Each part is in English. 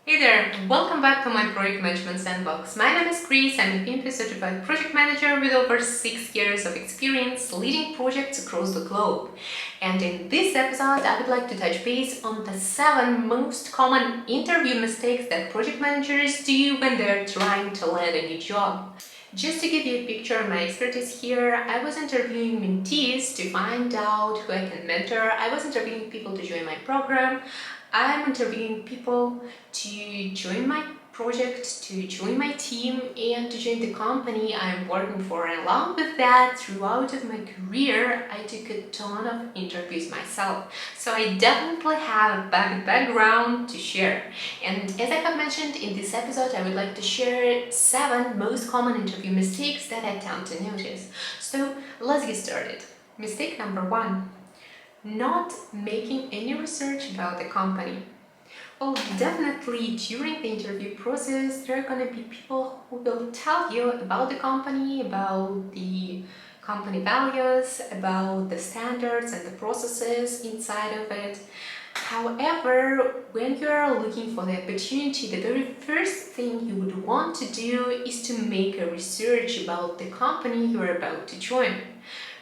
Hey there, welcome back to my Project Management Sandbox. My name is Chris, I'm a PMP certified project manager with over 6 years of experience leading projects across the globe. And in this episode, I would like to touch base on the 7 most common interview mistakes that project managers do when they're trying to land a new job. Just to give you a picture of my expertise here, I was interviewing mentees to find out who I can mentor. I was interviewing people to join my program. I'm interviewing people to join my project, to join my team, and to join the company I'm working for. And along with that, throughout of my career, I took a ton of interviews myself. So I definitely have a background to share. And as I have mentioned in this episode, I would like to share 7 most common interview mistakes that I tend to notice. So let's get started. Mistake number 1. Not making any research about the company. Well, definitely during the interview process, there are going to be people who will tell you about the company, about the company values, about the standards and the processes inside of it. However, when you are looking for the opportunity, the very first thing you would want to do is to make a research about the company you are about to join.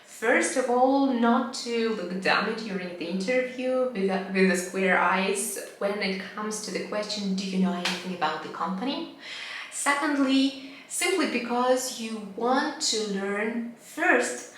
First of all, not to look dummy during the interview with the square eyes when it comes to the question, do you know anything about the company? Secondly, simply because you want to learn first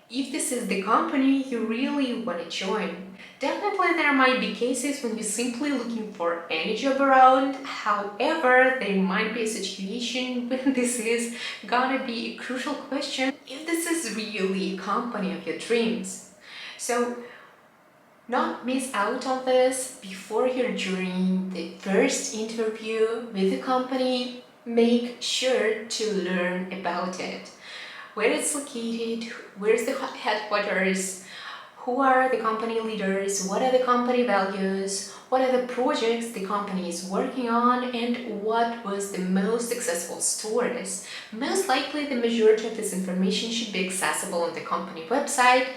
if this is the company you really want to join. Definitely there might be cases when you're simply looking for any job around. However, there might be a situation when this is gonna be a crucial question if this is really a company of your dreams. So not miss out on this before you're joining the first interview with the company. Make sure to learn about it. Where it's located, where's the headquarters, who are the company leaders, what are the company values, what are the projects the company is working on, and what was the most successful stories. Most likely the majority of this information should be accessible on the company website,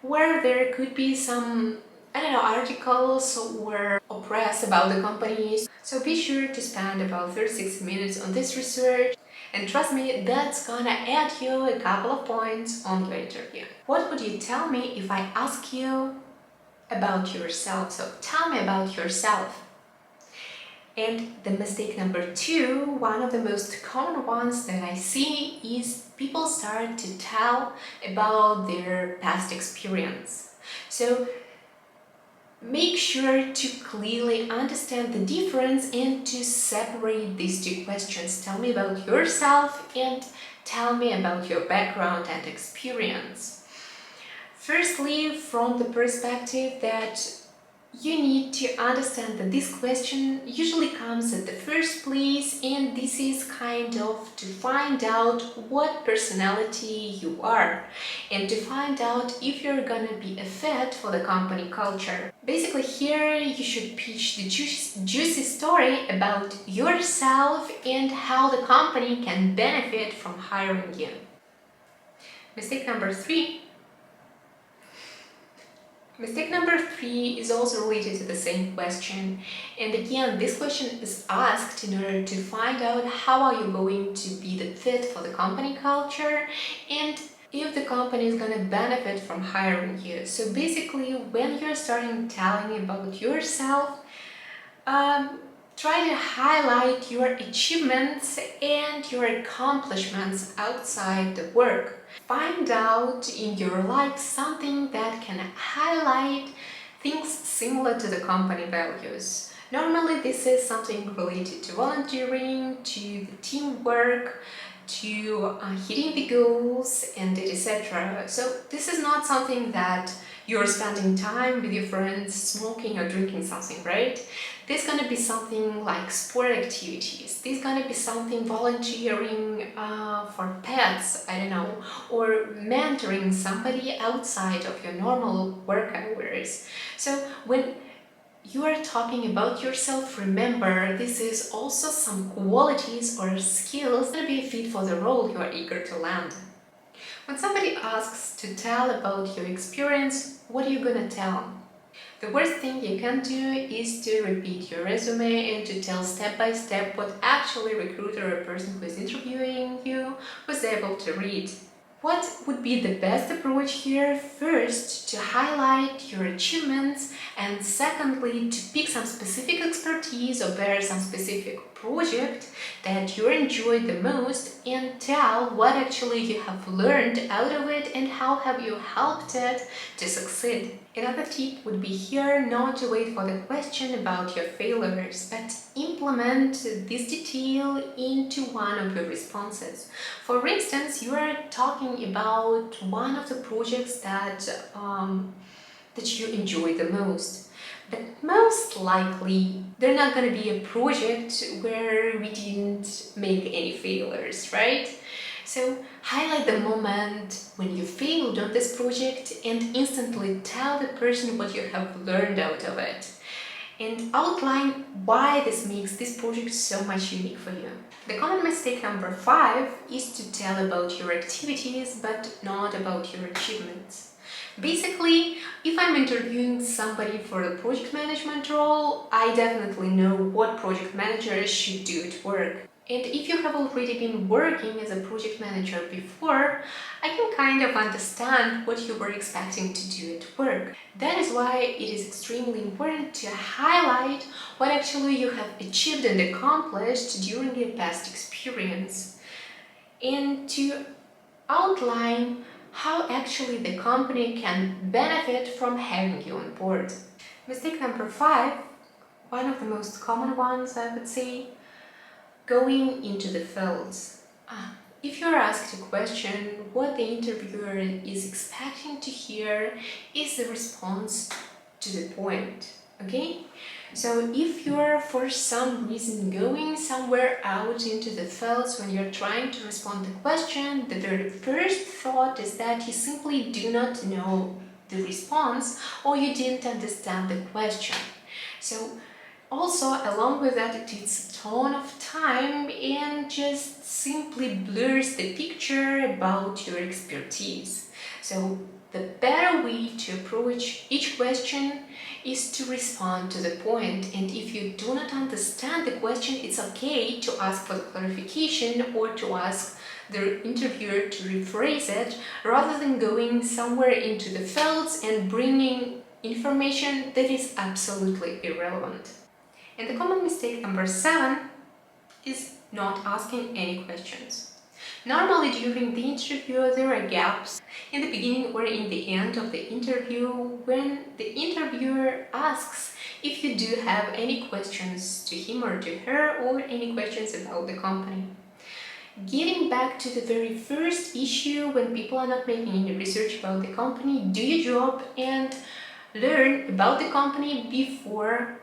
where there could be some articles or press about the companies. So be sure to spend about 36 minutes on this research. And trust me, that's gonna add you a couple of points on your interview. What would you tell me if I ask you about yourself? So tell me about yourself. And the mistake number 2, one of the most common ones that I see is people start to tell about their past experience. So make sure to clearly understand the difference and to separate these 2 questions. Tell me about yourself and tell me about your background and experience. Firstly, from the perspective that you need to understand that this question usually comes at the first place, and this is kind of to find out what personality you are and to find out if you're gonna be a fit for the company culture. Basically here you should pitch the juicy story about yourself and how the company can benefit from hiring you. Mistake number 3. Mistake number 3 is also related to the same question, and again this question is asked in order to find out how are you going to be the fit for the company culture and if the company is going to benefit from hiring you. So basically when you're starting telling about yourself, try to highlight your achievements and your accomplishments outside the work. Find out in your life something that can highlight things similar to the company values. Normally this is something related to volunteering, to the teamwork, to hitting the goals, and etc. So this is not something that you're spending time with your friends smoking or drinking something, right? This is gonna be something like sport activities. This is gonna be something volunteering for pets, I don't know, or mentoring somebody outside of your normal work hours. So when you are talking about yourself, remember this is also some qualities or skills that will be a fit for the role you are eager to land. When somebody asks to tell about your experience, what are you gonna tell? The worst thing you can do is to repeat your resume and to tell step by step what actually recruiter or person who is interviewing you was able to read. What would be the best approach here? First, to highlight your achievements, and secondly, to pick some specific expertise or better some specific project that you enjoyed the most and tell what actually you have learned out of it and how have you helped it to succeed. Another tip would be here not to wait for the question about your failures, but implement this detail into one of your responses. For instance, you are talking about one of the projects that you enjoy the most. But most likely, they're not going to be a project where we didn't make any failures, right? So highlight the moment when you failed on this project and instantly tell the person what you have learned out of it. And outline why this makes this project so much unique for you. The common mistake number 5 is to tell about your activities but not about your achievements. Basically, if I'm interviewing somebody for a project management role, I definitely know what project managers should do at work. And if you have already been working as a project manager before, I can kind of understand what you were expecting to do at work. That is why it is extremely important to highlight what actually you have achieved and accomplished during your past experience, and to outline how actually the company can benefit from having you on board. Mistake number 5, one of the most common ones I would say, going into the fields. If you're asked a question, what the interviewer is expecting to hear is the response to the point, okay? So if you're for some reason going somewhere out into the fields when you're trying to respond to the question, the very first thought is that you simply do not know the response or you didn't understand the question. So also, along with that, it takes a ton of time and just simply blurs the picture about your expertise. So the better way to approach each question is to respond to the point, and if you do not understand the question, it's okay to ask for the clarification or to ask the interviewer to rephrase it rather than going somewhere into the fields and bringing information that is absolutely irrelevant. And the common mistake number 7 is not asking any questions. Normally during the interview there are gaps in the beginning or in the end of the interview when the interviewer asks if you do have any questions to him or to her or any questions about the company. Getting back to the very first issue, when people are not making any research about the company, do your job and learn about the company before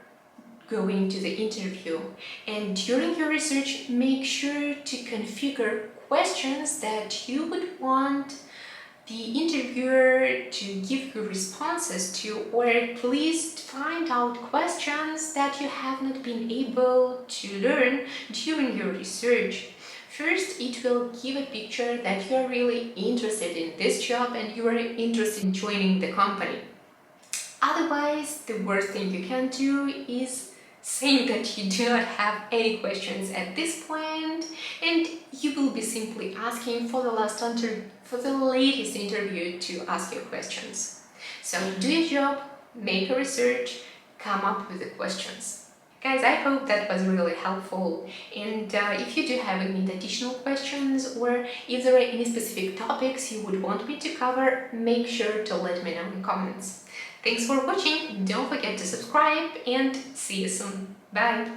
going to the interview. And during your research, make sure to configure questions that you would want the interviewer to give you responses to, or at least find out questions that you have not been able to learn during your research. First, it will give a picture that you are really interested in this job and you are interested in joining the company. Otherwise, the worst thing you can do is saying that you do not have any questions at this point, and you will be simply asking for the latest interview to ask your questions. So do your job, make a research, come up with the questions. Guys, I hope that was really helpful, and if you do have any additional questions or if there are any specific topics you would want me to cover, make sure to let me know in comments. Thanks for watching, don't forget to subscribe and see you soon. Bye!